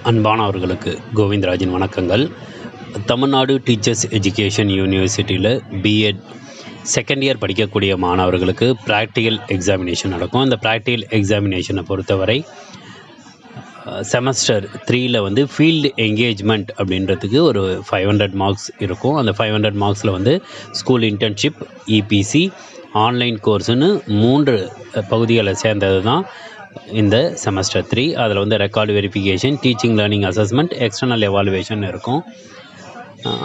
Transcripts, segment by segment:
அன்பானவர்களுக்கு கோவிந்தராஜின் வணக்கங்கள். Tamil Nadu teachers education யூனிவர்சிட்டியில் BEd second year படிக்கக்கூடிய மாணவர்களுக்கு ப்ராக்டிக்கல் எக்ஸாமினேஷன் நடக்கும். அந்த ப்ராக்டிக்கல் எக்ஸாமினேஷனை பொறுத்தவரை செமஸ்டர் 3ல் வந்து ஃபீல்டு என்கேஜ்மெண்ட் அப்படின்றதுக்கு ஒரு 500 மார்க்ஸ் இருக்கும். அந்த 500 மார்க்ஸில் வந்து ஸ்கூல் இன்டர்ன்ஷிப், இபிசி, ஆன்லைன் கோர்ஸுன்னு 3 பகுதிகளை சேர்ந்தது தான் இந்த செமஸ்டர் 3. அதில் வந்து record verification, teaching learning assessment, external evaluation இருக்கும்.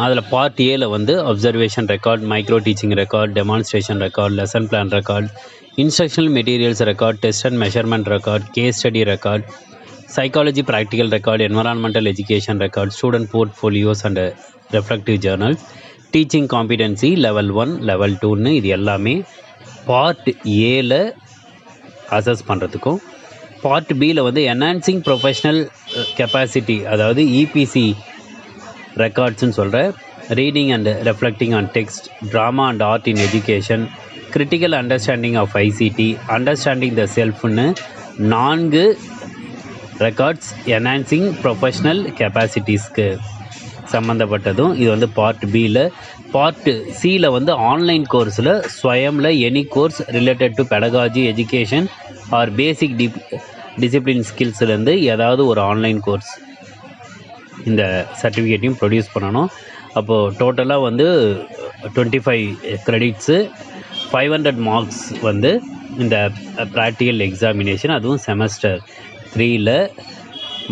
அதில் பார்ட் ஏல வந்து observation record, micro teaching record, demonstration record, lesson plan record, instructional materials record, test and measurement record, case study record, psychology practical record, environmental education record, student portfolios and reflective journals, teaching competency level 1, level 2ன்னு இது எல்லாமே part ஏல assess பண்ணுறதுக்கும், part பியில் வந்து enhancing professional capacity, அதாவது EPC ரெக்கார்ட்ஸ்ன்னு சொல்கிற reading and reflecting on text, drama and art in education, critical understanding of ICT, understanding the செல்ஃப்னு 4 ரெக்கார்ட்ஸ் என்ஹான்சிங் ப்ரொஃபஷ்னல் கெப்பாசிட்டிஸ்க்கு சம்மந்தப்பட்டதும் இது வந்து பார்ட் பியில். பார்ட் சியில் வந்து ஆன்லைன் கோர்ஸில் ஸ்வயமில் any course related to pedagogy, education or basic discipline ஸ்கில்ஸ்லேருந்து ஏதாவது ஒரு ஆன்லைன் கோர்ஸ் இந்த சர்டிஃபிகேட்டையும் ப்ரொடியூஸ் பண்ணணும். அப்போது டோட்டலாக வந்து 25 கிரெடிட்ஸு, 500 மார்க்ஸ் வந்து இந்த ப்ராக்டிக்கல் எக்ஸாமினேஷன், அதுவும் செமஸ்டர் 3ல்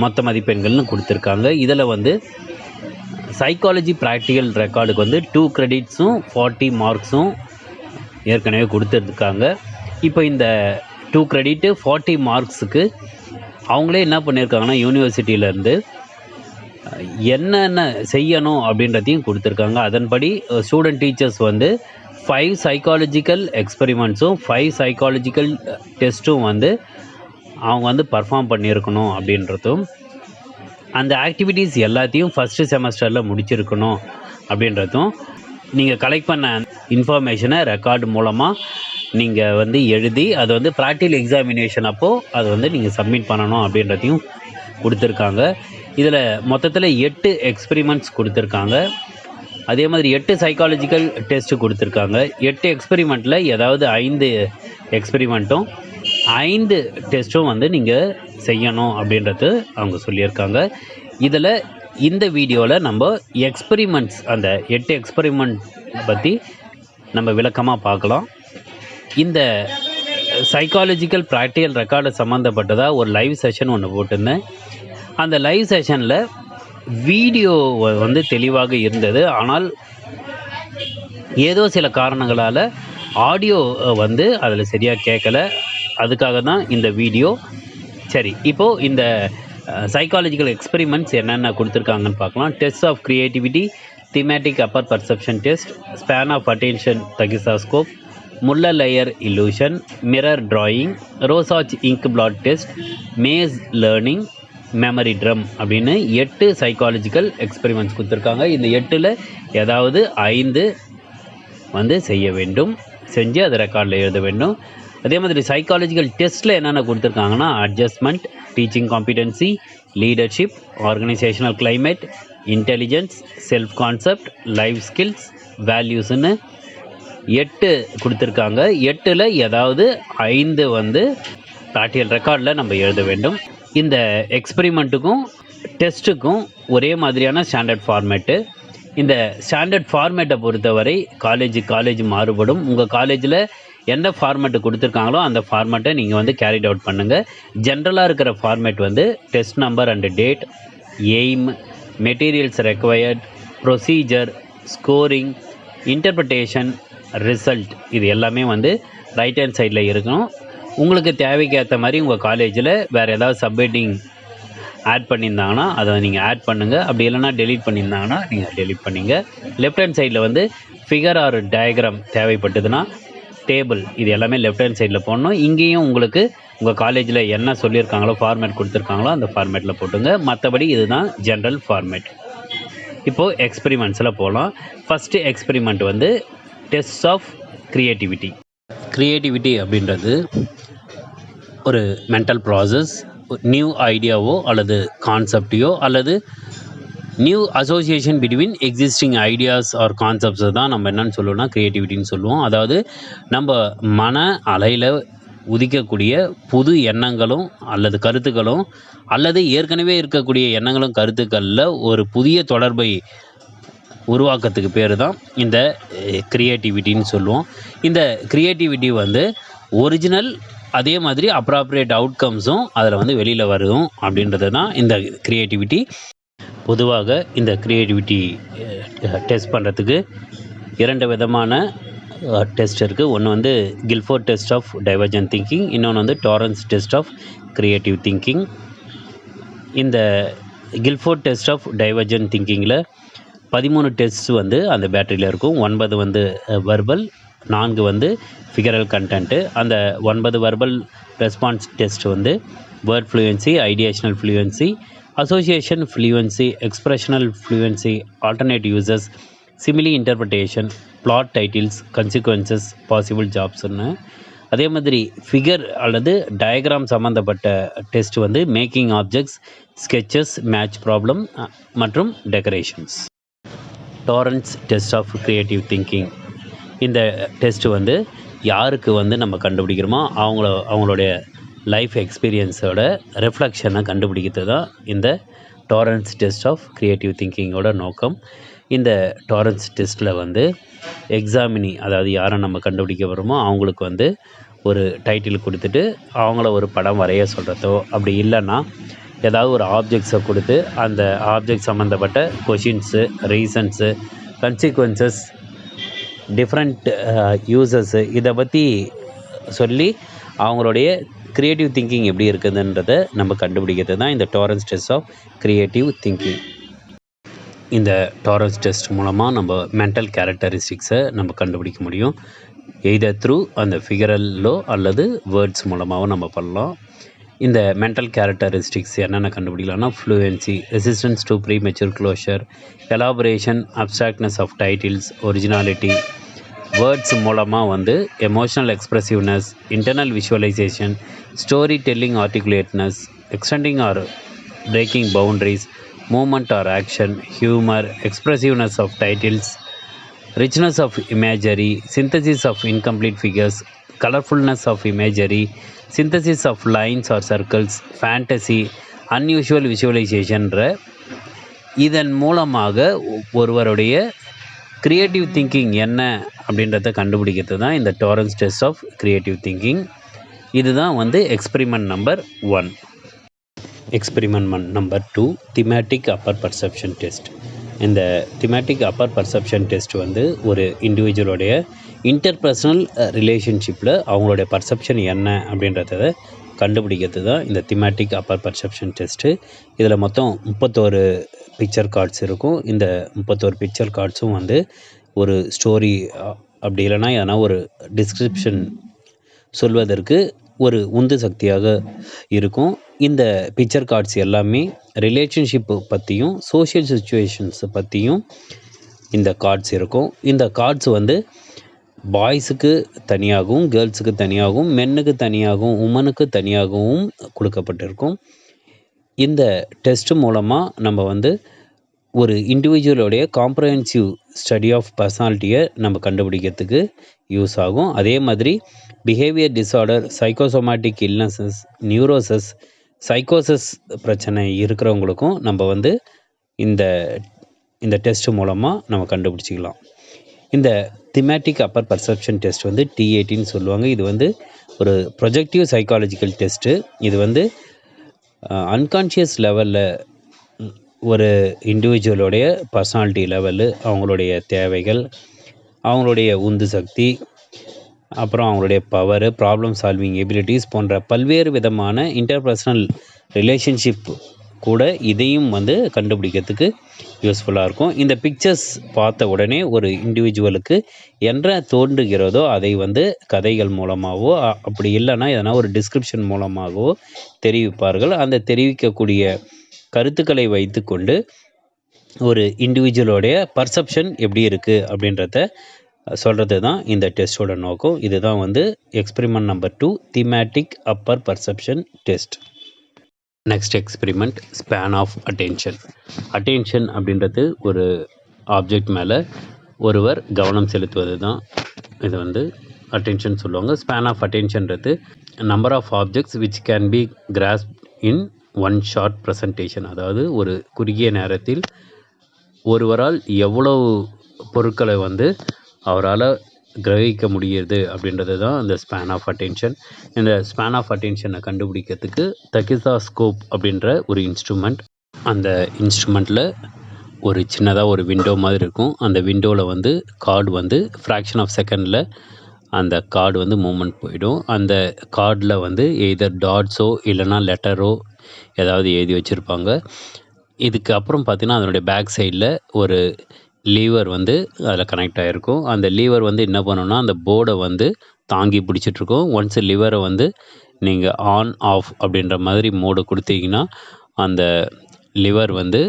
மொத்த மதிப்பெண்கள்னு கொடுத்துருக்காங்க. இதில் வந்து சைக்காலஜி ப்ராக்டிக்கல் ரெக்கார்டுக்கு வந்து 2 கிரெடிட்ஸும் 40 மார்க்ஸும் ஏற்கனவே கொடுத்துருக்காங்க. இப்போ இந்த 2 கிரெடிட்டு 40 மார்க்ஸுக்கு அவங்களே என்ன பண்ணியிருக்காங்கன்னா யூனிவர்சிட்டியிலேருந்து என்னென்ன செய்யணும் அப்படின்றதையும் கொடுத்துருக்காங்க. அதன்படி ஸ்டூடெண்ட் டீச்சர்ஸ் வந்து 5 சைக்காலஜிக்கல் எக்ஸ்பெரிமெண்ட்ஸும் 5 சைக்காலஜிக்கல் டெஸ்ட்டும் வந்து அவங்க வந்து பர்ஃபார்ம் பண்ணியிருக்கணும் அப்படின்றதும், அந்த ஆக்டிவிட்டீஸ் எல்லாத்தையும் ஃபஸ்ட்டு செமஸ்டரில் முடிச்சிருக்கணும் அப்படின்றதும், நீங்கள் கலெக்ட் பண்ண இன்ஃபர்மேஷனை ரெக்கார்டு மூலமாக நீங்கள் வந்து எழுதி அதை வந்து ப்ராக்டிக்கல் எக்ஸாமினேஷன் அப்போது அதை வந்து நீங்கள் சப்மிட் பண்ணணும் அப்படின்றதையும் கொடுத்துருக்காங்க. இதில் மொத்தத்தில் 8 எக்ஸ்பெரிமெண்ட்ஸ் கொடுத்துருக்காங்க. அதே மாதிரி 8 சைக்காலஜிக்கல் டெஸ்ட்டு கொடுத்துருக்காங்க. 8 எக்ஸ்பெரிமெண்ட்டில் ஏதாவது 5 எக்ஸ்பெரிமெண்ட்டும் 5 டெஸ்ட்டும் வந்து நீங்கள் செய்யணும் அப்படின்றது அவங்க சொல்லியிருக்காங்க. இதில் இந்த வீடியோவில் நம்ம எக்ஸ்பெரிமெண்ட்ஸ், அந்த 8 எக்ஸ்பெரிமெண்ட் பற்றி நம்ம விளக்கமாக பார்க்கலாம். இந்த சைக்காலஜிக்கல் ப்ராக்டிக்கல் ரெக்கார்டு சம்மந்தப்பட்டதாக ஒரு லைவ் செஷன் ஒன்று போட்டிருந்தேன். அந்த லைவ் செஷனில் வீடியோ வந்து தெளிவாக இருந்தது. ஆனால் ஏதோ சில காரணங்களால் ஆடியோ வந்து அதில் சரியாக கேட்கல. அதுக்காக தான் இந்த வீடியோ. சரி, இப்போது இந்த சைக்காலஜிக்கல் எக்ஸ்பெரிமெண்ட்ஸ் என்னென்ன கொடுத்துருக்காங்கன்னு பார்க்கலாம். Test of creativity, thematic apperception test, span of attention tachistoscope, Muller Lyer illusion, mirror drawing, Rorschach ink blot test, maze learning, memory drum அப்படின்னு 8 சைக்காலஜிக்கல் எக்ஸ்பெரிமெண்ட்ஸ் கொடுத்துருக்காங்க. இந்த 8ல் ஏதாவது 5 வந்து செய்ய வேண்டும், செஞ்சு அதை ரெக்கார்டில் எழுத வேண்டும். அதே மாதிரி சைக்காலஜிக்கல் டெஸ்ட்டில் என்னென்ன கொடுத்துருக்காங்கன்னா adjustment, teaching competency, leadership, organisational climate, intelligence, self concept, life skills, வேல்யூஸ்ன்னு 8 கொடுத்துருக்காங்க. 8ல் ஏதாவது 5 வந்து ப்ராக்டிக்கல் ரெக்கார்டில் நம்ம எழுத வேண்டும். இந்த எக்ஸ்பெரிமெண்ட்டுக்கும் டெஸ்ட்டுக்கும் ஒரே மாதிரியான ஸ்டாண்டர்ட் ஃபார்மேட்டு. இந்த ஸ்டாண்டர்ட் ஃபார்மேட்டை பொறுத்தவரை காலேஜ் மாறுபடும். உங்கள் காலேஜில் எந்த ஃபார்மேட்டு கொடுத்துருக்காங்களோ அந்த ஃபார்மேட்டை நீங்கள் வந்து கேரிட் அவுட் பண்ணுங்கள். ஜென்ரலாக இருக்கிற ஃபார்மேட் வந்து test number and date, aim, materials required, procedure, scoring, interpretation, result, இது எல்லாமே வந்து ரைட் ஹேண்ட் சைடில் இருக்கணும். உங்களுக்கு தேவைக்கு ஏற்ற மாதிரி உங்கள் காலேஜில் வேறு ஏதாவது சப்ஹெட்டிங் ஆட் பண்ணியிருந்தாங்கன்னா அதை நீங்கள் ஆட் பண்ணுங்கள். அப்படி இல்லைனா டெலீட் பண்ணியிருந்தாங்கன்னா நீங்கள் டெலீட் பண்ணிங்க. லெஃப்ட் ஹேண்ட் சைடில் வந்து ஃபிகர் ஆர் டயக்ராம் தேவைப்பட்டதுன்னா டேபிள், இது எல்லாமே லெஃப்ட் ஹேண்ட் சைடில் போடணும். இங்கேயும் உங்களுக்கு உங்கள் காலேஜில் என்ன சொல்லியிருக்காங்களோ ஃபார்மேட் கொடுத்துருக்காங்களோ அந்த ஃபார்மேட்டில் போட்டுங்க. மற்றபடி இதுதான் ஜென்ரல் ஃபார்மேட். இப்போது எக்ஸ்பெரிமெண்ட்ஸில் போகலாம். ஃபஸ்ட்டு எக்ஸ்பெரிமெண்ட் வந்து டெஸ்ட் ஆஃப் கிரியேட்டிவிட்டி. கிரியேட்டிவிட்டி அப்படின்றது ஒரு மென்டல் ப்ராசஸ். நியூ ஐடியாவோ அல்லது கான்செப்டையோ அல்லது new association between existing ideas or கான்செப்ட்ஸை தான் நம்ம என்னென்னு சொல்லுவோம்னா க்ரியேட்டிவிட்டின்னு சொல்லுவோம். அதாவது நம்ம மன அலையில் உதிக்கக்கூடிய புது எண்ணங்களும் அல்லது கருத்துக்களும் அல்லது ஏற்கனவே இருக்கக்கூடிய எண்ணங்களும் கருத்துக்களில் ஒரு புதிய தொடர்பை உருவாக்கத்துக்கு பேர் தான் இந்த க்ரியேட்டிவிட்டின்னு சொல்லுவோம். இந்த க்ரியேட்டிவிட்டி வந்து ஒரிஜினல் அதே மாதிரி அப்ராப்ரியேட் அவுட்கம்ஸும் அதில் வெளியில் வரும் அப்படின்றது தான் இந்த க்ரியேட்டிவிட்டி. பொதுவாக இந்த க்ரியேட்டிவிட்டி டெஸ்ட் பண்ணுறதுக்கு 2 விதமான டெஸ்ட் இருக்குது. ஒன்று Guilford test of divergent thinking, இன்னொன்று Torrance test of creative thinking. இந்த கில்ஃபோர்ட் டெஸ்ட் ஆஃப் டைவர்ஜென்ட் திங்கிங்கில் 13 டெஸ்ட் அந்த பேட்டரியில் இருக்கும். 9 வெர்பல், 4 ஃபிகரல் கண்டென்ட்டு. அந்த 9 verbal response test word fluency, ideational fluency, association fluency, expressional fluency, alternate uses, simile interpretation, plot titles, consequences, possible ஜாப்ஸ்னு. அதே மாதிரி figure அல்லது டயக்ராம் சம்மந்தப்பட்ட test making objects, sketches, match problem மற்றும் decorations. Torrance test of creative thinking. இந்த test யாருக்கு நம்ம கண்டுபிடிக்கிறோமோ அவங்களுடைய லைஃப் எக்ஸ்பீரியன்ஸோட ரெஃப்ளெக்ஷனை கண்டுபிடிக்கிறது தான் இந்த டாரன்ஸ் டெஸ்ட் ஆஃப் க்ரியேட்டிவ் திங்கிங்கோட நோக்கம். இந்த டாரன்ஸ் டெஸ்ட்டில் எக்ஸாமினி, அதாவது யாரை நம்ம கண்டுபிடிக்க வரோமோ அவங்களுக்கு ஒரு டைட்டில் கொடுத்துட்டு அவங்கள ஒரு படம் வரைய சொல்கிறதோ, அப்படி இல்லைன்னா ஏதாவது ஒரு ஆப்ஜெக்ட்ஸை கொடுத்து அந்த ஆப்ஜெக்ட் சம்மந்தப்பட்ட questions, reasons, consequences, different uses இதை பற்றி சொல்லி அவங்களுடைய க்ரியேட்டிவ் திங்கிங் எப்படி இருக்குதுன்றதை நம்ம கண்டுபிடிக்கிறது தான் இந்த Torrance test of creative thinking. இந்த டாரன்ஸ் டெஸ்ட் மூலமாக நம்ம மென்டல் கேரக்டரிஸ்டிக்ஸை நம்ம கண்டுபிடிக்க முடியும். எய்தர் த்ரூ அந்த ஃபிகரல்லோ அல்லது வேர்ட்ஸ் மூலமாகவும் நம்ம பண்ணலாம். இந்த மென்டல் கேரக்டரிஸ்டிக்ஸ் என்னென்ன கண்டுபிடிக்கலாம்னா fluency, resistance to premature closure, elaboration, abstractness of titles, originality. Words மூலமாக emotional expressiveness, internal visualisation, story telling articulateness, extending or breaking boundaries, movement or action, humour, expressiveness of titles, richness of imagery, synthesis of incomplete figures, colorfulness of imagery, synthesis of lines or circles, fantasy, unusual visualization. இதன் மூலமாக ஒருவருடைய creative thinking என்ன அப்படின்றத கண்டுபிடிக்கிறது தான் இந்த Torrance test of creative thinking. இதுதான் experiment number 1. Experiment number 2 thematic apperception test. இந்த திமேட்டிக் அப்பர் பர்செப்ஷன் டெஸ்ட் ஒரு இண்டிவிஜுவலோடைய இன்டர்பர்சனல் ரிலேஷன்ஷிப்பில் அவங்களுடைய பர்செப்ஷன் என்ன அப்படின்றத கண்டுபிடிக்கிறது தான் இந்த திமேட்டிக் அப்பர் பர்செப்ஷன் டெஸ்ட்டு. இதில் மொத்தம் 31 பிக்சர் கார்ட்ஸ் இருக்கும். இந்த 31 பிக்சர் கார்ட்ஸும் ஒரு ஸ்டோரி அப்படி இல்லைனா எதனா ஒரு டிஸ்கிரிப்ஷன் சொல்வதற்கு ஒரு உந்து சக்தியாக இருக்கும். இந்த பிக்சர் கார்ட்ஸ் எல்லாமே ரிலேஷன்ஷிப்பு பற்றியும் சோஷியல் சுச்சுவேஷன்ஸை பற்றியும் இந்த கார்ட்ஸ் இருக்கும். இந்த கார்ட்ஸ் பாய்ஸுக்கு தனியாகவும், கேர்ள்ஸுக்கு தனியாகவும், மென்னுக்கு தனியாகவும், உமனுக்கு தனியாகவும் கொடுக்கப்பட்டிருக்கும். இந்த டெஸ்ட் மூலமாக நம்ம ஒரு இண்டிவிஜுவலோடைய காம்ப்ரஹென்சிவ் ஸ்டடி ஆஃப் பர்சனாலிட்டியை நம்ம கண்டுபிடிக்கிறதுக்கு யூஸ் ஆகும். அதே மாதிரி பிஹேவியர் டிஸார்டர், சைக்கோசோமேட்டிக் இல்னஸஸ், நியூரோசஸ், சைக்கோசஸ் பிரச்சனை இருக்கிறவங்களுக்கும் நம்ம இந்த இந்த டெஸ்ட் மூலமாக நம்ம கண்டுபிடிச்சிக்கலாம். இந்த thematic apperception test T18 சொல்லுவாங்க. இது ஒரு ப்ரொஜெக்டிவ் சைக்காலஜிக்கல் டெஸ்ட்டு. இது அன்கான்ஷியஸ் லெவலில் ஒரு இண்டிவிஜுவலோடைய பர்சனாலிட்டி லெவலு, அவங்களுடைய தேவைகள், அவங்களுடைய உந்து சக்தி, அப்புறம் அவங்களுடைய பவரு, ப்ராப்ளம் சால்விங் எபிலிட்டிஸ் போன்ற பல்வேறு விதமான இன்டர்பர்சனல் ரிலேஷன்ஷிப் கூட இதையும் கண்டுபிடிக்கிறதுக்கு யூஸ்ஃபுல்லாக இருக்கும். இந்த பிக்சர்ஸ் பார்த்த உடனே ஒரு இண்டிவிஜுவலுக்கு என்ன தோன்றுகிறதோ அதை கதைகள் மூலமாகவோ அப்படி இல்லைன்னா எதனா ஒரு டிஸ்கிரிப்ஷன் மூலமாகவோ தெரிவிப்பார்கள். அந்த தெரிவிக்கக்கூடிய கருத்துக்களை வைத்து கொண்டு ஒரு இண்டிவிஜுவலோடைய பர்செப்ஷன் எப்படி இருக்குது அப்படின்றத சொல்கிறது தான் இந்த டெஸ்ட்டோட நோக்கம். இதுதான் experiment number 2 thematic apperception test. Next experiment span of attention. Attention அப்படின்றது ஒரு ஆப்ஜெக்ட் மேலே ஒருவர் கவனம் செலுத்துவது தான் இது வந்து அட்டென்ஷன் சொல்லுவாங்க. ஸ்பேன் ஆஃப் அட்டென்ஷன்றது number of objects which can be grasp in one short presentation. அதாவது ஒரு குறுகிய நேரத்தில் ஒருவரால் எவ்வளவு பொருட்களை வந்து அவரால் கிரகிக்க முடியுது அப்படின்றது தான் இந்த ஸ்பேன் ஆஃப் அட்டென்ஷன். இந்த ஸ்பேன் ஆஃப் அட்டென்ஷனை கண்டுபிடிக்கிறதுக்கு தகிசாஸ்கோப் அப்படின்ற ஒரு இன்ஸ்ட்ருமெண்ட். அந்த இன்ஸ்ட்ருமெண்ட்டில் ஒரு சின்னதாக ஒரு விண்டோ மாதிரி இருக்கும். அந்த விண்டோவில் வந்து கார்டு வந்து ஃப்ராக்ஷன் ஆஃப் செகண்டில் அந்த கார்டு வந்து மூமெண்ட் போயிடும். அந்த கார்டில் வந்து எய்தர் டாட்ஸோ இல்லைனா லெட்டரோ ஏதாவது எழுதி வச்சுருப்பாங்க. இதுக்கு அப்புறம் பார்த்திங்கன்னா அதனுடைய பேக் சைடில் ஒரு லீவர் வந்து அதில் கனெக்ட் ஆகிருக்கும். அந்த லீவர் வந்து என்ன பண்ணணும்னா அந்த போர்டை வந்து தாங்கி பிடிச்சிட்ருக்கோம். ஒன்ஸ் லிவரை வந்து நீங்கள் ஆன் ஆஃப் அப்படின்ற மாதிரி மோடை கொடுத்தீங்கன்னா அந்த லிவர் வந்து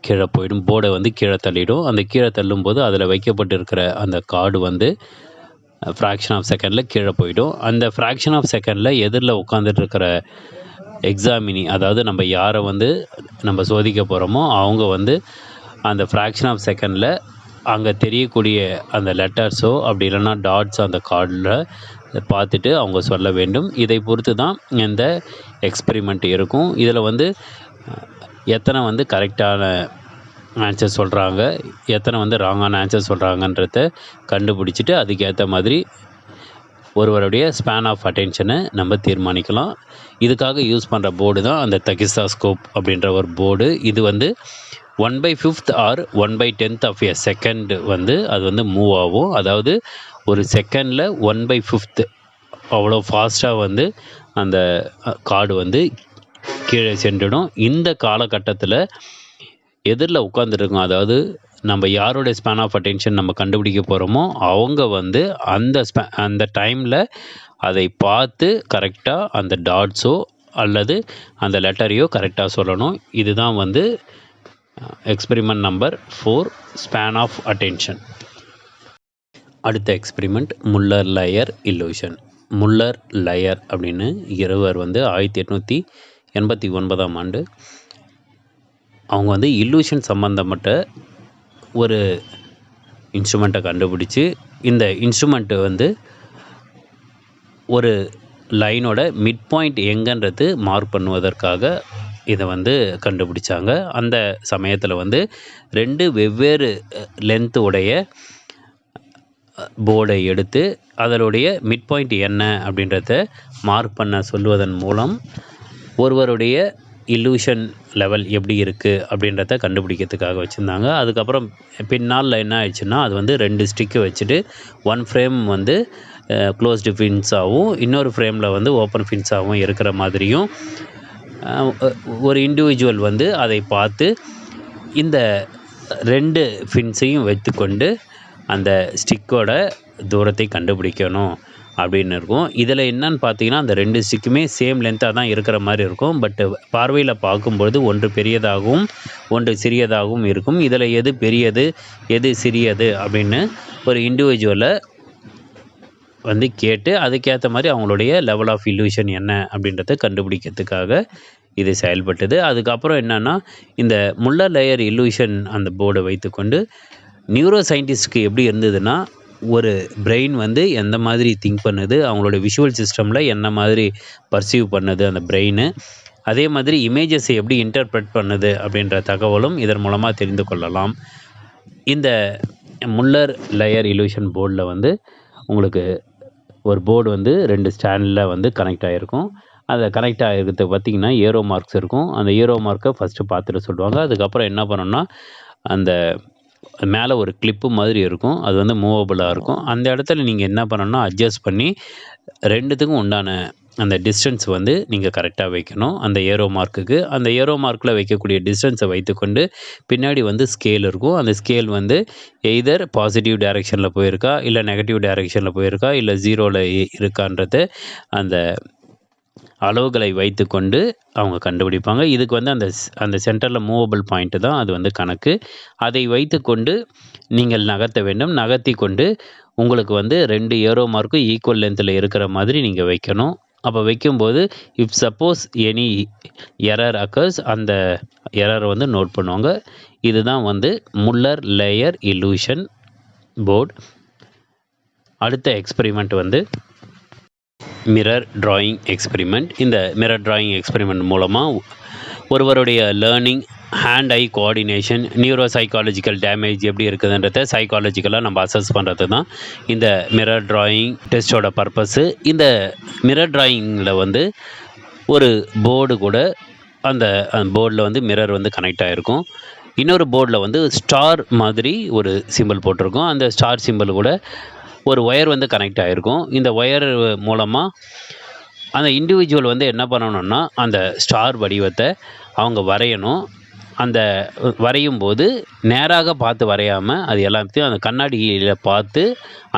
கீழே போயிடும், போர்டை வந்து கீழே தள்ளிடும். அந்த கீழே தள்ளும்போது அதில் வைக்கப்பட்டிருக்கிற அந்த கார்டு வந்து ஃப்ராக்ஷன் ஆஃப் செகண்டில் கீழே போயிடும். அந்த ஃப்ராக்ஷன் ஆஃப் செகண்டில் எதிரில் உட்காந்துட்டு இருக்கிற எக்ஸாமினி, அதாவது நம்ம யாரை வந்து நம்ம சோதிக்க போகிறோமோ அவங்க வந்து அந்த ஃப்ராக்ஷன் ஆஃப் செகண்டில் அங்கே தெரியக்கூடிய அந்த லெட்டர்ஸோ அப்படி இல்லைன்னா டாட்ஸ் அந்த கார்டில் பார்த்துட்டு அவங்க சொல்ல வேண்டும். இதை பொறுத்து தான் இந்த எக்ஸ்பெரிமெண்ட் இருக்கும். இதில் வந்து எத்தனை வந்து கரெக்டான ஆன்சர் சொல்கிறாங்க, எத்தனை வந்து ராங்கான ஆன்சர் சொல்கிறாங்கன்றத கண்டுபிடிச்சிட்டு அதுக்கேற்ற மாதிரி ஒருவருடைய ஸ்பேன் ஆஃப் அட்டென்ஷனை நம்ம தீர்மானிக்கலாம். இதுக்காக யூஸ் பண்ணுற போர்டு தான் அந்த தகிசாஸ்கோப் அப்படின்ற ஒரு போர்டு. இது வந்து 1/5 ஆர் 1/10 ஆஃப் எ செகண்ட் வந்து அது வந்து மூவ் ஆகும். அதாவது ஒரு செகண்டில் 1/5 அவ்வளோ ஃபாஸ்ட்டாக வந்து அந்த கார்டு வந்து கீழே சென்றுடும். இந்த காலகட்டத்தில் எதிரில் உட்காந்துருக்கோம், அதாவது நம்ம யாரோடைய ஸ்பேன் ஆஃப் அட்டென்ஷன் நம்ம கண்டுபிடிக்க போகிறோமோ அவங்க வந்து அந்த டைமில் அதை பார்த்து கரெக்டாக அந்த டாட்ஸோ அல்லது அந்த லெட்டரையோ கரெக்டாக சொல்லணும். இதுதான் வந்து experiment number 4 span of attention. அடுத்த experiment Muller Lyer illusion. Muller Lyer அப்படின்னு இருவர் வந்து 1889ஆம் ஆண்டு அவங்க வந்து இல்லூஷன் சம்மந்தப்பட்ட ஒரு இன்ஸ்ட்ருமெண்ட்டை கண்டுபிடிச்சி இந்த இன்ஸ்ட்ருமெண்ட்டு வந்து ஒரு லைனோட மிட் பாயிண்ட் எங்கன்றது மார்க் பண்ணுவதற்காக இதை வந்து கண்டுபிடிச்சாங்க. அந்த சமயத்தில் வந்து 2 வெவ்வேறு லென்த்து உடைய போர்டை எடுத்து அதனுடைய மிட் பாயிண்ட் என்ன அப்படின்றத மார்க் பண்ண சொல்வதன் மூலம் ஒருவருடைய இல்லூஷன் லெவல் எப்படி இருக்குது அப்படின்றத கண்டுபிடிக்கிறதுக்காக வச்சுருந்தாங்க. அதுக்கப்புறம் பின்னால் என்ன ஆயிடுச்சுன்னா அது வந்து 2 ஸ்டிக்கு வச்சுட்டு 1 ஃப்ரேம் வந்து க்ளோஸ்டு ஃபின்ஸாகவும் இன்னொரு ஃப்ரேமில் வந்து ஓப்பன் ஃபின்ஸாகவும் இருக்கிற மாதிரியும் ஒரு இண்டிவிஜுவல் வந்து அதை பார்த்து இந்த 2 ஃபின்ஸையும் வைத்துக்கொண்டு அந்த ஸ்டிக்கோட தூரத்தை கண்டுபிடிக்கணும் அப்படின்னு இருக்கும். இதில் என்னன்னு பார்த்தீங்கன்னா அந்த 2 ஸ்டிக்குமே சேம் லென்த்தாக தான் இருக்கிற மாதிரி இருக்கும். பட்டு பார்வையில் பார்க்கும்பொழுது ஒன்று பெரியதாகவும் ஒன்று சிறியதாகவும் இருக்கும். இதில் எது பெரியது எது சிறியது அப்படின்னு ஒரு இண்டிவிஜுவலை வந்து கேட்டு அதுக்கேற்ற மாதிரி அவங்களுடைய லெவல் ஆஃப் இல்லூஷன் என்ன அப்படின்றத கண்டுபிடிக்கிறதுக்காக இது செயல்பட்டது. அதுக்கப்புறம் என்னென்னா இந்த முல்லர் லயர் இல்லூஷன் அந்த போர்டை வைத்துக்கொண்டு நியூரோ சயின்டிஸ்ட்க்கு எப்படி இருந்ததுன்னா ஒரு பிரெயின் வந்து எந்த மாதிரி திங்க் பண்ணுது, அவங்களோட விஷுவல் சிஸ்டமில் என்ன மாதிரி பர்சீவ் பண்ணுது அந்த பிரெயின், அதே மாதிரி இமேஜஸை எப்படி இன்டர்பிரட் பண்ணுது அப்படின்ற தகவலும் இதன் மூலமாக தெரிந்து கொள்ளலாம். இந்த முல்லர் லயர் இல்லூஷன் போர்டில் வந்து உங்களுக்கு ஒரு போர்டு வந்து 2 ஸ்டாண்டில் வந்து கனெக்ட் ஆகிருக்கும். அதை கனெக்ட் ஆகிருக்கிறது பார்த்திங்கன்னா ஏரோ மார்க்ஸ் இருக்கும். அந்த ஏரோ மார்க்கை ஃபஸ்ட்டு பார்த்துட்டு சொல்லுவாங்க. அதுக்கப்புறம் என்ன பண்ணணும்னா அந்த மேலே ஒரு கிளிப்பு மாதிரி இருக்கும், அது வந்து மூவபுளாக இருக்கும். அந்த இடத்துல நீங்கள் என்ன பண்ணணும்னா அட்ஜஸ்ட் பண்ணி 2த்துக்கும் உண்டான அந்த டிஸ்டன்ஸ் வந்து நீங்கள் கரெக்டாக வைக்கணும் அந்த ஏரோ மார்க்குக்கு. அந்த ஏரோ மார்க்கில் வைக்கக்கூடிய டிஸ்டன்ஸை வைத்துக்கொண்டு பின்னாடி வந்து ஸ்கேல் இருக்கும். அந்த ஸ்கேல் வந்து எய்தர் பாசிட்டிவ் டைரெக்ஷனில் போயிருக்கா இல்லை நெகட்டிவ் டைரெக்ஷனில் போயிருக்கா இல்லை 0ல் இருக்கான்றது அந்த அளவுகளை வைத்துக்கொண்டு அவங்க கண்டுபிடிப்பாங்க. இதுக்கு வந்து அந்த சென்டரில் மூவபிள் பாயிண்ட்டு தான் அது வந்து கணக்கு. அதை வைத்துக்கொண்டு நீங்கள் நகர்த்த வேண்டும். நகர்த்தி கொண்டு உங்களுக்கு வந்து 2 ஏரோ மார்க்கும் ஈக்குவல் லென்த்தில் இருக்கிற மாதிரி நீங்கள் வைக்கணும். அப்போ வைக்கும்போது if suppose any error occurs அந்த எரரை வந்து நோட் பண்ணுவாங்க. இதுதான் வந்து முல்லர் லேயர் இலூஷன் போர்டு. அடுத்த எக்ஸ்பெரிமெண்ட் வந்து மிரர் டிராயிங் எக்ஸ்பெரிமெண்ட். இந்த மிரர் டிராயிங் எக்ஸ்பெரிமெண்ட் மூலமாக ஒருவருடைய learning, hand eye coordination, neuro psychological damage எப்படி இருக்குதுன்றத சைக்காலஜிக்கலாக நம்ம அசஸ் பண்ணுறது தான் இந்த மிரர் டிராயிங் டெஸ்ட்டோட பர்பஸ்ஸு. இந்த மிரர் டிராயிங்கில் வந்து ஒரு போர்டு கூட அந்த போர்டில் வந்து மிரர் வந்து கனெக்ட் ஆகிருக்கும். இன்னொரு போர்டில் வந்து ஸ்டார் மாதிரி ஒரு சிம்பிள் போட்டிருக்கும். அந்த ஸ்டார் சிம்பிள் கூட ஒரு ஒயர் வந்து கனெக்ட் ஆகிருக்கும். இந்த ஒயர் மூலமாக அந்த இண்டிவிஜுவல் வந்து என்ன பண்ணணும்னா அந்த ஸ்டார் வடிவத்தை அவங்க வரையணும். அந்த வரையும் போது நேராக பார்த்து வரையாமல் அது எல்லாத்தையும் அந்த கண்ணாடியில் பார்த்து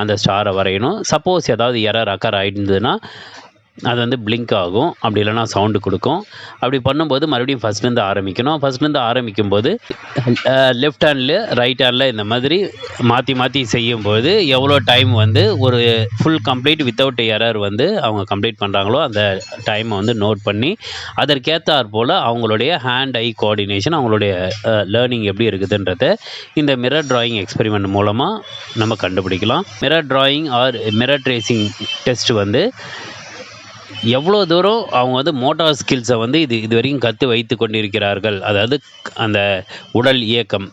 அந்த ஸ்டாரை வரையணும். சப்போஸ் ஏதாவது எரர் அக்கர் ஆகிருந்ததுன்னா அது வந்து பிளிங்க் ஆகும், அப்படி இல்லைனா சவுண்டு கொடுக்கும். அப்படி பண்ணும்போது மறுபடியும் ஃபஸ்ட்லேருந்து ஆரம்பிக்கணும். ஃபஸ்ட்லேருந்து ஆரம்பிக்கும்போது லெஃப்ட் ஹேண்டில் ரைட் ஹேண்டில் இந்த மாதிரி மாற்றி மாற்றி செய்யும்போது எவ்வளோ டைம் வந்து ஒரு ஃபுல் கம்ப்ளீட் வித்தவுட் எரர் வந்து அவங்க கம்ப்ளீட் பண்ணுறாங்களோ அந்த டைமை வந்து நோட் பண்ணி அதற்கேற்றாற் போல் அவங்களுடைய ஹேண்ட் ஐ கோஆர்டினேஷன், அவங்களுடைய லேர்னிங் எப்படி இருக்குதுன்றத இந்த மிரர் டிராயிங் எக்ஸ்பெரிமெண்ட் மூலமாக நம்ம கண்டுபிடிக்கலாம். Mirror drawing or mirror tracing test வந்து எவ்வளோ தூரம் அவங்க வந்து மோட்டார் ஸ்கில்ஸை வந்து இது வரைக்கும் கற்று வைத்து கொண்டிருக்கிறார்கள், அதாவது அந்த உடல் இயக்கம்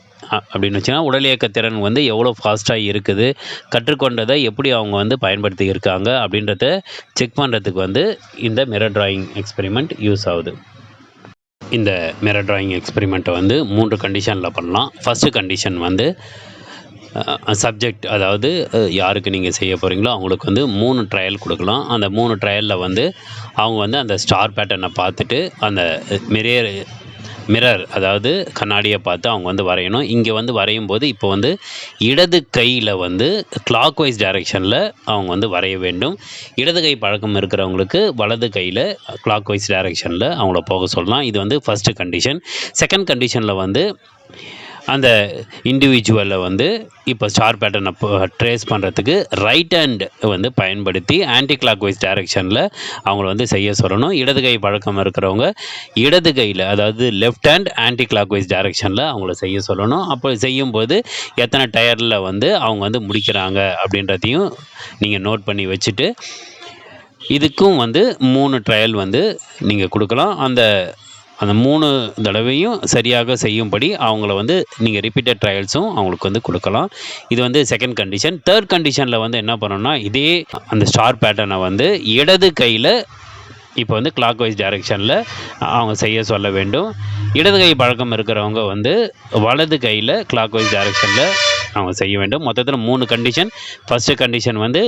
அப்படின்னு வச்சுன்னா உடல் இயக்க திறன் வந்து எவ்வளோ ஃபாஸ்ட்டாக இருக்குது, கற்றுக்கொண்டதை எப்படி அவங்க வந்து பயன்படுத்தி இருக்காங்க அப்படின்றத செக் பண்ணுறதுக்கு வந்து இந்த மிரர் டிராயிங் எக்ஸ்பெரிமெண்ட் யூஸ் ஆகுது. இந்த மிரர் டிராயிங் எக்ஸ்பெரிமெண்ட்டை வந்து 3 கண்டிஷனில் பண்ணலாம். ஃபஸ்ட்டு கண்டிஷன் வந்து சப்ஜெக்ட், அதாவது யாருக்கு நீங்கள் செய்ய போகிறீங்களோ அவங்களுக்கு வந்து 3 ட்ரையல் கொடுக்கலாம். அந்த 3 ட்ரையலில் வந்து அவங்க வந்து அந்த ஸ்டார் பேட்டர்னை பார்த்துட்டு அந்த மிரர் அதாவது கண்ணாடியை பார்த்து அவங்க வந்து வரையணும். இங்கே வந்து வரையும் போது இப்போ வந்து இடது கையில் வந்து கிளாக் வைஸ் டைரெக்ஷனில் அவங்க வந்து வரைய வேண்டும். இடது கை பழக்கம் இருக்கிறவங்களுக்கு வலது கையில் கிளாக் வைஸ் டைரெக்ஷனில் அவங்கள போக சொல்லலாம். இது வந்து ஃபஸ்ட்டு கண்டிஷன். செகண்ட் கண்டிஷனில் வந்து அந்த இண்டிவிஜுவலை வந்து இப்போ ஸ்டார் பேட்டர்னை ட்ரேஸ் பண்ணுறதுக்கு ரைட் ஹேண்ட் வந்து பயன்படுத்தி ஆன்டி கிளாக் வைஸ் டைரெக்ஷனில் அவங்கள வந்து செய்ய சொல்லணும். இடது கை பழக்கம் இருக்கிறவங்க இடது கையில், அதாவது left hand anti clock wise டைரெக்ஷனில் அவங்கள செய்ய சொல்லணும். அப்போ செய்யும்போது எத்தனை டயரில் வந்து அவங்க வந்து முடிக்கிறாங்க அப்படின்றதையும் நீங்கள் நோட் பண்ணி வச்சுட்டு இதுக்கும் வந்து 3 ட்ரையல் வந்து நீங்கள் கொடுக்கலாம். அந்த 3 தடவையும் சரியாக செய்யும்படி அவங்கள வந்து நீங்கள் ரிப்பீட்டட் ட்ரையல்ஸும் அவங்களுக்கு வந்து கொடுக்கலாம். இது வந்து செகண்ட் கண்டிஷன். தேர்ட் கண்டிஷனில் வந்து என்ன பண்ணணும்னா இதே அந்த ஸ்டார் பேட்டர்னை வந்து இடது கையில் இப்போ வந்து கிளாக் வைஸ் டைரெக்ஷனில் அவங்க செய்ய சொல்ல வேண்டும். இடது கை பழக்கம் இருக்கிறவங்க வந்து வலது கையில் கிளாக் வைஸ் டைரெக்ஷனில் அவங்க செய்ய வேண்டும். மொத்தத்தில் 3 கண்டிஷன். ஃபஸ்ட்டு கண்டிஷன் வந்து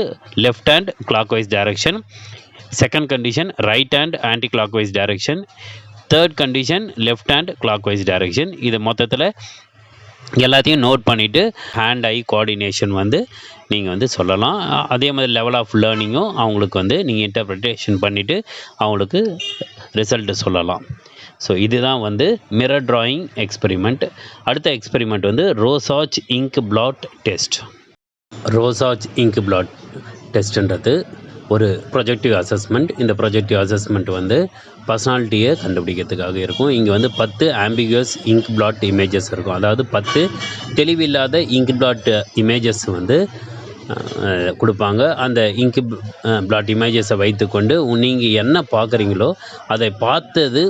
left hand clock wise direction, second condition right hand anti clock wise direction, third condition left hand clock wise direction. இது மொத்தத்தில் எல்லாத்தையும் நோட் பண்ணிவிட்டு ஹேண்ட் ஐ கோஆர்டினேஷன் வந்து நீங்கள் வந்து சொல்லலாம். அதே மாதிரி லெவல் ஆஃப் லேர்னிங்கும் அவங்களுக்கு வந்து நீங்கள் இன்டர்பிரிட்டேஷன் பண்ணிவிட்டு அவங்களுக்கு ரிசல்ட்டு சொல்லலாம். ஸோ இதுதான் வந்து மிரர் டிராயிங் எக்ஸ்பெரிமெண்ட். அடுத்த எக்ஸ்பெரிமெண்ட் வந்து Rorschach ink blot test. Rorschach ink blot டெஸ்ட்டுன்றது ஒரு ப்ரொஜெக்டிவ் அசஸ்மெண்ட். இந்த ப்ரொஜெக்டிவ் அசஸ்மெண்ட் வந்து பர்சனாலிட்டியை கண்டுபிடிக்கிறதுக்காக இருக்கும். இங்கே வந்து 10 ஆம்பிகுவஸ் இங்க் பிளாட் இமேஜஸ் இருக்கும். அதாவது 10 தெளிவில்லாத இங்க் பிளாட் இமேஜஸ் வந்து கொடுப்பாங்க. அந்த இங்க் பிளாட் இமேஜஸை வைத்துக்கொண்டு நீங்கள் என்ன பார்க்குறீங்களோ அதை பார்த்தது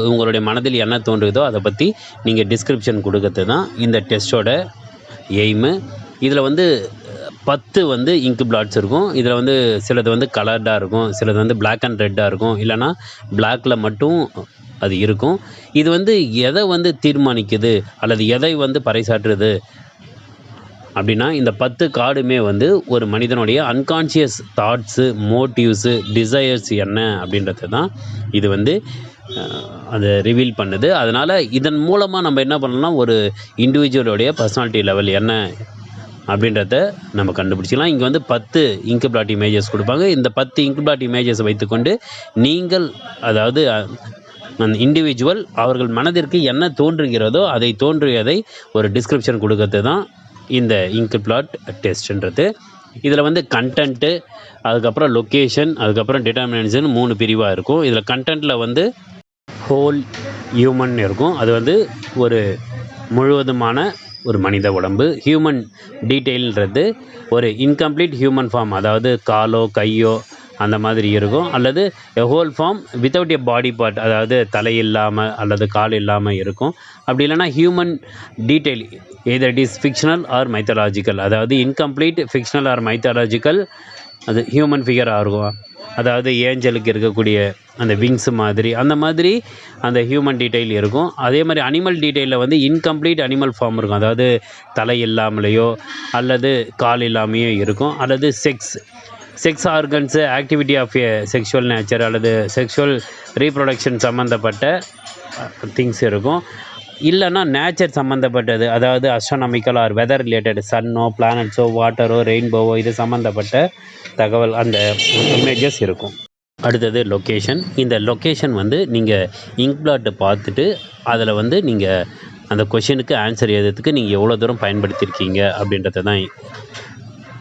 உங்களுடைய மனதில் என்ன தோன்றுதோ அதை பற்றி நீங்கள் டிஸ்கிரிப்ஷன் கொடுக்கறது தான் இந்த டெஸ்ட்டோட எய்மு. இதில் வந்து 10 வந்து இங்க் பிளாட்ஸ் இருக்கும். இதில் வந்து சிலது வந்து கலர்டாக இருக்கும், சிலது வந்து பிளாக் அண்ட் ரெட்டாக இருக்கும், இல்லைனா பிளாக்கில் மட்டும் அது இருக்கும். இது வந்து எதை வந்து தீர்மானிக்குது அல்லது எதை வந்து பறைசாற்றுது அப்படின்னா இந்த 10 கார்டுமே வந்து ஒரு மனிதனுடைய அன்கான்ஷியஸ் தாட்ஸு, மோட்டிவ்ஸு, டிசையர்ஸ் என்ன அப்படின்றது தான் இது வந்து அதை ரிவீல் பண்ணுது. அதனால் இதன் மூலமாக நம்ம என்ன பண்ணலாம், ஒரு இண்டிவிஜுவலுடைய பர்சனாலிட்டி லெவல் என்ன அப்படின்றத நம்ம கண்டுபிடிச்சிக்கலாம். இங்கே வந்து 10 இங்க் பிளாட் இமேஜஸ் கொடுப்பாங்க. இந்த 10 இங்க் பிளாட் இமேஜஸை வைத்துக்கொண்டு நீங்கள், அதாவது அந்த இண்டிவிஜுவல் அவர்கள் மனதிற்கு என்ன தோன்றுகிறதோ அதை தோன்றியதை ஒரு டிஸ்கிரிப்ஷன் கொடுக்கறது தான் இந்த இங்க் பிளாட் டெஸ்ட்ன்றது. இதில் வந்து கண்டென்ட்டு, அதுக்கப்புறம் லொக்கேஷன், அதுக்கப்புறம் டிட்டர்மினன்ட்ஸ்னு 3 பிரிவாக இருக்கும். இதில் கண்டென்ட்டில் வந்து ஹோல் ஹியூமன் இருக்கும். அது வந்து ஒரு முழுவதுமான ஒரு மனித உடம்பு. ஹியூமன் டீட்டெயில்ன்றது ஒரு இன்கம்ப்ளீட் ஹியூமன் ஃபார்ம், அதாவது காலோ கையோ அந்த மாதிரி இருக்கும். அல்லது a whole form without a body part, அதாவது தலை இல்லாமல் அல்லது கால் இல்லாமல் இருக்கும். அப்படி இல்லைனா human detail either it is fictional or mythological, அதாவது இன்கம்ப்ளீட் ஃபிக்ஷனல் ஆர் மைத்தாலஜிக்கல் அது ஹியூமன் ஃபிகராக இருக்கும். அதாவது ஏஞ்சலுக்கு இருக்கக்கூடிய அந்த விங்ஸு மாதிரி அந்த மாதிரி அந்த ஹியூமன் டீட்டெயில் இருக்கும். அதே மாதிரி அனிமல் டீட்டெயிலில் வந்து இன்கம்ப்ளீட் அனிமல் ஃபார்ம் இருக்கும், அதாவது தலை இல்லாமலேயோ அல்லது கால் இல்லாமையோ இருக்கும். அல்லது sex organs, activity of a sexual nature அல்லது செக்ஷுவல் ரீப்ரொடக்ஷன் சம்மந்தப்பட்ட திங்ஸ் இருக்கும். இல்லைன்னா நேச்சர் சம்மந்தப்பட்டது, அதாவது அஸ்ட்ரானமிக்கல் ஆர் வெதர் ரிலேட்டட், சன்னோ பிளானட்ஸோ வாட்டரோ ரெயின்போவோ இது சம்மந்தப்பட்ட தகவல் அந்த இமேஜஸ் இருக்கும். அடுத்தது லொக்கேஷன். இந்த லொக்கேஷன் வந்து நீங்கள் இங்க் பிளாட்டை பார்த்துட்டு அதில் வந்து நீங்கள் அந்த கொஷினுக்கு ஆன்சர் எழுதுறதுக்கு நீங்கள் எவ்வளோ தூரம் பயன்படுத்தியிருக்கீங்க அப்படின்றத தான்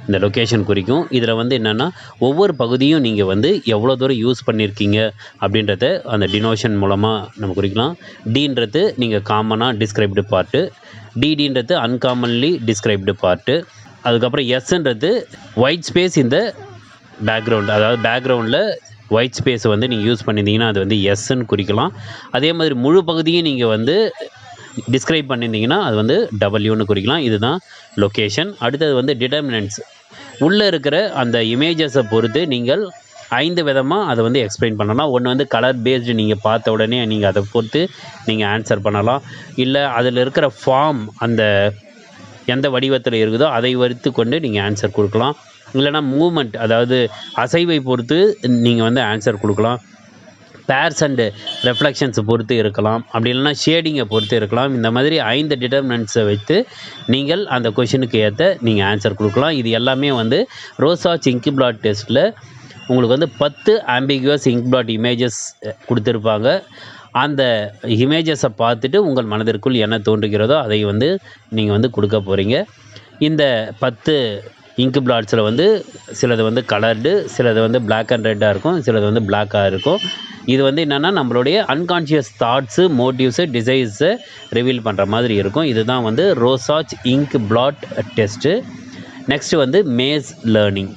இந்த லொக்கேஷன் குறிக்கும். இதில் வந்து என்னென்னா ஒவ்வொரு பகுதியும் நீங்கள் வந்து எவ்வளோ தூரம் யூஸ் பண்ணியிருக்கீங்க அப்படின்றத அந்த டினோஷன் மூலமாக நம்ம குறிக்கலாம். டீன்றது நீங்கள் காமனாக டிஸ்கிரைப்டு பார்ட்டு, டிடின்றது அன்காமன்லி டிஸ்கிரைப்டு பார்ட்டு, அதுக்கப்புறம் எஸ்ன்றது ஒயிட் ஸ்பேஸ் இந்த பேக்ரவுண்ட், அதாவது பேக்ரவுண்டில் ஒயிட் ஸ்பேஸை வந்து நீங்கள் யூஸ் பண்ணியிருந்தீங்கன்னா அது வந்து எஸ்ன்னு குறிக்கலாம். அதே மாதிரி முழு பகுதியும் நீங்கள் வந்து டிஸ்கிரைப் பண்ணியிருந்தீங்கன்னா அது வந்து டபிள்யூன்னு குறிக்கலாம். இதுதான் லொக்கேஷன். அடுத்தது வந்து டிட்டர்மினன்ட்ஸ். உள்ளே இருக்கிற அந்த இமேஜஸை பொறுத்து நீங்கள் 5 விதமாக அதை வந்து எக்ஸ்பிளைன் பண்ணலாம். ஒன்று வந்து கலர் பேஸ்டு, நீங்கள் பார்த்த உடனே நீங்கள் அதை பொறுத்து நீங்கள் ஆன்சர் பண்ணலாம். இல்லை அதில் இருக்கிற ஃபார்ம் அந்த எந்த வடிவத்தில் இருக்குதோ அதை வைத்து கொண்டு நீங்கள் ஆன்சர் கொடுக்கலாம். இல்லைனா மூமெண்ட், அதாவது அசைவை பொறுத்து நீங்கள் வந்து ஆன்சர் கொடுக்கலாம். பேர்ஸ் அண்டு ரெஃப்ளெக்ஷன்ஸை பொறுத்து இருக்கலாம். அப்படி இல்லைனா ஷேடிங்கை பொறுத்து இருக்கலாம். இந்த மாதிரி 5 டிட்டர்மினன்ட்ஸை வைத்து நீங்கள் அந்த கொஷினுக்கு ஏற்ற நீங்கள் ஆன்சர் கொடுக்கலாம். இது எல்லாமே வந்து ரோசாச் இங்க் பிளாட் டெஸ்ட்டில் உங்களுக்கு வந்து 10 ஆம்பிகுவஸ் இங்க் பிளாட் இமேஜஸ் கொடுத்துருப்பாங்க. அந்த இமேஜஸை பார்த்துட்டு உங்கள் மனதிற்குள் என்ன தோன்றுகிறதோ அதை வந்து நீங்கள் வந்து கொடுக்க போகிறீங்க. இந்த 10 இங்க் பிளாட்ஸில் வந்து சிலது வந்து கலர்டு, சிலது வந்து பிளாக் அண்ட் ரெட்டாக இருக்கும், சிலது வந்து பிளாக்காக இருக்கும். இது வந்து என்னென்னா நம்மளுடைய அன்கான்ஷியஸ் தாட்ஸு, மோட்டிவ்ஸு, டிசைர்ஸை ரிவீல் பண்ணுற மாதிரி இருக்கும். இதுதான் வந்து Rorschach ink plot test. Next வந்து மேஸ் லேர்னிங்.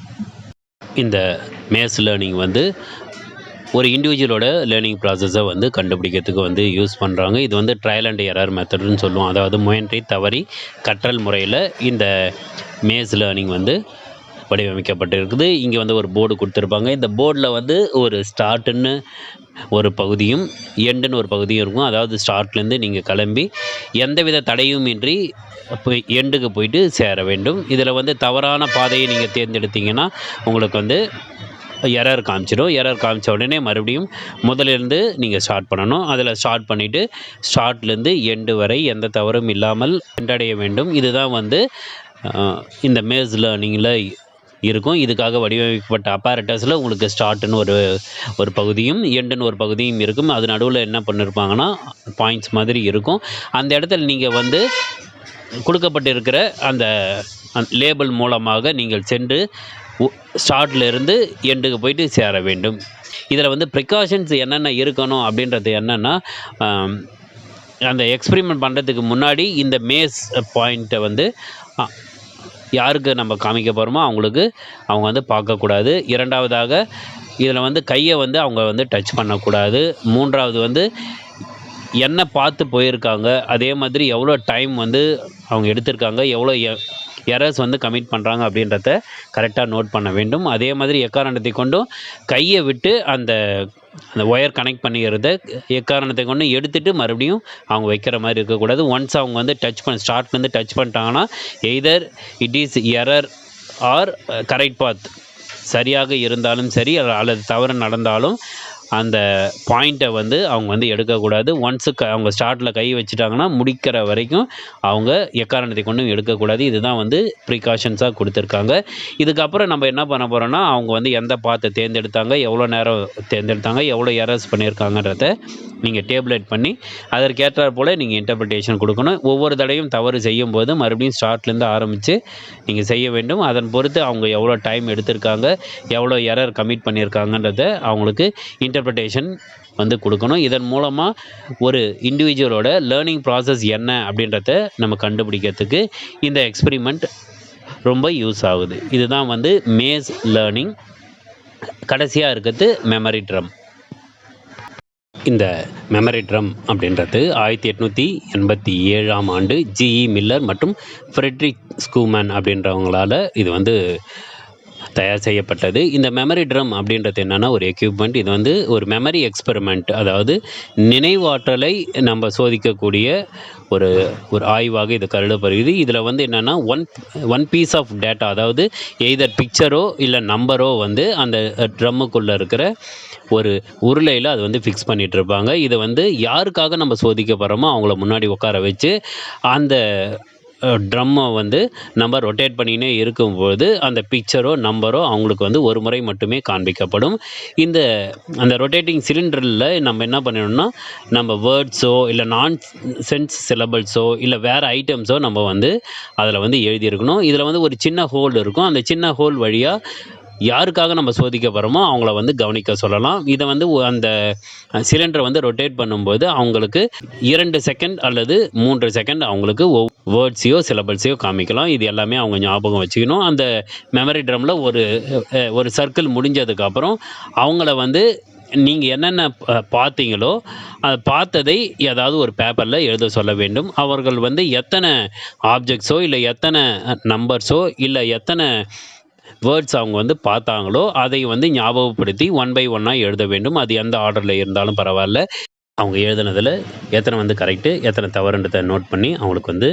இந்த மேஸ் லேர்னிங் வந்து ஒரு இண்டிவிஜுவலோட லேர்னிங் ப்ராசஸை வந்து கண்டுபிடிக்கிறதுக்கு வந்து யூஸ் பண்ணுறாங்க. இது வந்து ட்ரையல் அண்ட் எரர் மெத்தடுன்னு சொல்லுவோம். அதாவது முயன்றி தவறி கற்றல் முறையில் இந்த மேஸ் லேர்னிங் வந்து வடிவமைக்கப்பட்டிருக்குது. இங்கே வந்து ஒரு போர்டு கொடுத்துருப்பாங்க. இந்த போர்டில் வந்து ஒரு ஸ்டார்ட்டுன்னு ஒரு பகுதியும் எண்டுன்னு ஒரு பகுதியும் இருக்கும். அதாவது ஸ்டார்ட்லேருந்து நீங்கள் கிளம்பி எந்தவித தடையும் இன்றி போய் எண்டுக்கு போயிட்டு சேர வேண்டும். இதில் வந்து தவறான பாதையை நீங்கள் தேர்ந்தெடுத்தீங்கன்னா உங்களுக்கு வந்து எரர் காமிச்சிடும். எரர் காமிச்ச உடனே மறுபடியும் முதலிருந்து நீங்கள் ஸ்டார்ட் பண்ணணும். அதில் ஸ்டார்ட் பண்ணிவிட்டு ஸ்டார்ட்லேருந்து எண்டு வரை எந்த தவறும் இல்லாமல் சென்றடைய வேண்டும். இதுதான் வந்து இந்த மேஸ் லேர்னிங்கில் இருக்கும். இதுக்காக வடிவமைக்கப்பட்ட அப்பாரட்டஸில் உங்களுக்கு ஸ்டார்ட்னு ஒரு பகுதியும் எண்டுன்னு ஒரு பகுதியும் இருக்கும். அது நடுவில் என்ன பண்ணியிருப்பாங்கன்னா பாயிண்ட்ஸ் மாதிரி இருக்கும். அந்த இடத்துல நீங்கள் வந்து கொடுக்கப்பட்டிருக்கிற அந்த லேபிள் மூலமாக நீங்கள் சென்று ஸ்டார்ட்லேருந்து எண்டுக்கு போயிட்டு சேர வேண்டும். இதில் வந்து ப்ரிகாஷன்ஸ் என்னென்ன இருக்கணும் அப்படின்றது என்னென்னா, அந்த எக்ஸ்பெரிமெண்ட் பண்ணுறதுக்கு முன்னாடி இந்த மேஸ் பாயிண்ட்டை வந்து யாருக்கு நம்ம காமிக்க போகிறோமோ அவங்க வந்து பார்க்கக்கூடாது. இரண்டாவதாக இதில் வந்து கையை வந்து அவங்க வந்து டச் பண்ணக்கூடாது. மூன்றாவது வந்து என்ன பார்த்து போயிருக்காங்க, அதே மாதிரி எவ்வளோ டைம் வந்து அவங்க எடுத்திருக்காங்க, எவ்வளோ எரர்ஸ் வந்து கமிட் பண்ணுறாங்க அப்படின்றத கரெக்டாக நோட் பண்ண வேண்டும். அதே மாதிரி எக்காரணத்தை கொண்டும் கையை விட்டு அந்த ஒயர் கனெக்ட் பண்ணிக்கிறத எக்காரணத்தை கொண்டு எடுத்துகிட்டு மறுபடியும் அவங்க வைக்கிற மாதிரி இருக்கக்கூடாது. ஒன்ஸ் அவங்க வந்து ஸ்டார்ட்லேருந்து டச் பண்ணிட்டாங்கன்னா either it is error or correct both, சரியாக இருந்தாலும் சரி அல்லது தவறு நடந்தாலும் அந்த பாயிண்ட்டை வந்து அவங்க வந்து எடுக்கக்கூடாது. ஒன்ஸு அவங்க ஸ்டார்ட்டில் கை வச்சுட்டாங்கன்னா முடிக்கிற வரைக்கும் அவங்க எக்காரணத்தை கொண்டும் எடுக்கக்கூடாது. இதுதான் வந்து ப்ரிகாஷன்ஸாக கொடுத்துருக்காங்க. இதுக்கப்புறம் நம்ம என்ன பண்ண போகிறோம்னா, அவங்க வந்து எந்த பாத்தை தேர்ந்தெடுத்தாங்க, எவ்வளோ நேரம் தேர்ந்தெடுத்தாங்க, எவ்வளோ எரர்ஸ் பண்ணியிருக்காங்கன்றத நீங்கள் டேபிளேட் பண்ணி அதற்கேற்றாற் போல் நீங்கள் இன்டர்பிரிட்டேஷன் கொடுக்கணும். ஒவ்வொரு தடவையும் தவறு செய்யும்போது மறுபடியும் ஸ்டார்ட்லேருந்து ஆரம்பித்து நீங்கள் செய்ய வேண்டும். அதன் பொறுத்து அவங்க எவ்வளோ டைம் எடுத்திருக்காங்க, எவ்வளோ எரர் கமிட் பண்ணியிருக்காங்கன்றத அவங்களுக்கு இன்டர்பிரிட்டேஷன் வந்து கொடுக்கணும். இதன் மூலமாக ஒரு இண்டிவிஜுவலோட லேர்னிங் ப்ராசஸ் என்ன அப்படின்றத நம்ம கண்டுபிடிக்கிறதுக்கு இந்த எக்ஸ்பெரிமெண்ட் ரொம்ப யூஸ் ஆகுது. இதுதான் வந்து மேஸ் லேர்னிங். கடைசியாக இருக்கிறது மெமரி ட்ரம். இந்த மெமரி ட்ரம் அப்படின்றது 1887ஆம் ஆண்டு ஜிஇ மில்லர் மற்றும் ஃப்ரெட்ரிக் ஸ்கூமன் அப்படின்றவங்களால் இது வந்து தயார் செய்யப்பட்டது. இந்த மெமரி ட்ரம் அப்படின்றது என்னென்னா ஒரு எக்யூப்மெண்ட். இது வந்து ஒரு மெமரி எக்ஸ்பெரிமெண்ட், அதாவது நினைவாற்றலை நம்ம சோதிக்கக்கூடிய ஒரு ஆய்வாக இது கருதப்படுகிறது. இதில் வந்து என்னென்னா ஒன் பீஸ் ஆஃப் டேட்டா, அதாவது எய்தர் பிக்சரோ இல்லை நம்பரோ வந்து அந்த ட்ரம்முக்குள்ளே இருக்கிற ஒரு உருளையில் அது வந்து ஃபிக்ஸ் பண்ணிகிட்டு இருப்பாங்க. இதை வந்து யாருக்காக நம்ம சோதிக்க போகிறோமோ அவங்கள முன்னாடி உட்கார வச்சு அந்த ட்ரம்மை வந்து நம்ம ரொட்டேட் பண்ணினே இருக்கும்போது அந்த பிக்சரோ நம்பரோ அவங்களுக்கு வந்து ஒரு முறை மட்டுமே காண்பிக்கப்படும். அந்த ரொட்டேட்டிங் சிலிண்டரில் நம்ம என்ன பண்ணணும்னா, நம்ம வேர்ட்ஸோ இல்லை நான் சென்ஸ் சிலபிள்ஸோ இல்லை வேறு ஐட்டம்ஸோ நம்ம வந்து அதில் வந்து எழுதியிருக்கணும். இதில் வந்து ஒரு சின்ன ஹோல் இருக்கும். அந்த சின்ன ஹோல் வழியாக யாருக்காக நம்ம சோதிக்க போகிறோமோ அவங்கள வந்து கவனிக்க சொல்லலாம். இதை வந்து அந்த சிலிண்டரை வந்து ரொட்டேட் பண்ணும்போது அவங்களுக்கு 2 செகண்ட் அல்லது 3 செகண்ட் அவங்களுக்கு வேர்ட்ஸையோ சிலபிள்ஸையோ காமிக்கலாம். இது எல்லாமே அவங்க ஞாபகம் வச்சுக்கணும். அந்த மெமரி ட்ரம்மில் ஒரு சர்க்கிள் முடிஞ்சதுக்கப்புறம் அவங்கள வந்து நீங்கள் என்னென்ன பார்த்தீங்களோ அதை பார்த்ததை ஏதாவது ஒரு பேப்பரில் எழுத சொல்ல வேண்டும். அவர்கள் வந்து எத்தனை ஆப்ஜெக்ட்ஸோ இல்லை எத்தனை நம்பர்ஸோ இல்லை எத்தனை வேர்ட்ஸ் அவங்க வந்து பார்த்தாங்களோ அதை வந்து ஞாபகப்படுத்தி 1 by 1 எழுத வேண்டும். அது எந்த ஆர்டரில் இருந்தாலும் பரவாயில்ல. அவங்க எழுதுனதில் எத்தனை வந்து கரெக்டு எத்தனை தவறுன்றதை நோட் பண்ணி அவங்களுக்கு வந்து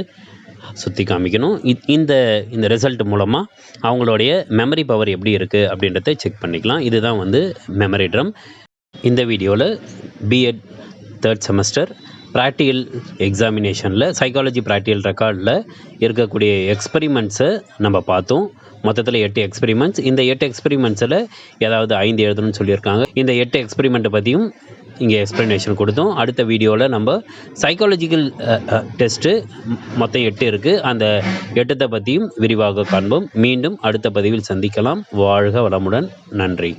சுற்றி காமிக்கணும். இந்த ரிசல்ட் மூலமாக அவங்களுடைய மெமரி பவர் எப்படி இருக்குது அப்படின்றத செக் பண்ணிக்கலாம். இதுதான் வந்து மெமரி ட்ரம். இந்த வீடியோவில் பிஎட் 3rd செமஸ்டர் ப்ராக்டிக்கல் எக்ஸாமினேஷனில் சைக்காலஜி ப்ராக்டிக்கல் ரெக்கார்டில் இருக்கக்கூடிய எக்ஸ்பெரிமெண்ட்ஸை நம்ம பார்த்தோம். மொத்தத்தில் 8 எக்ஸ்பெரிமெண்ட்ஸ். இந்த 8 எக்ஸ்பெரிமெண்ட்ஸில் ஏதாவது 5 எழுதணும்னு சொல்லியிருக்காங்க. இந்த 8 எக்ஸ்பெரிமெண்ட்டை பற்றியும் இங்கே எக்ஸ்ப்ளனேஷன் கொடுத்தோம். அடுத்த வீடியோவில் நம்ம சைக்காலஜிக்கல் டெஸ்ட்டு மொத்தம் 8 இருக்குது. அந்த 8 பற்றியும் விரிவாக காண்போம். மீண்டும் அடுத்த பதிவில் சந்திக்கலாம். வாழ்க வளமுடன். நன்றி.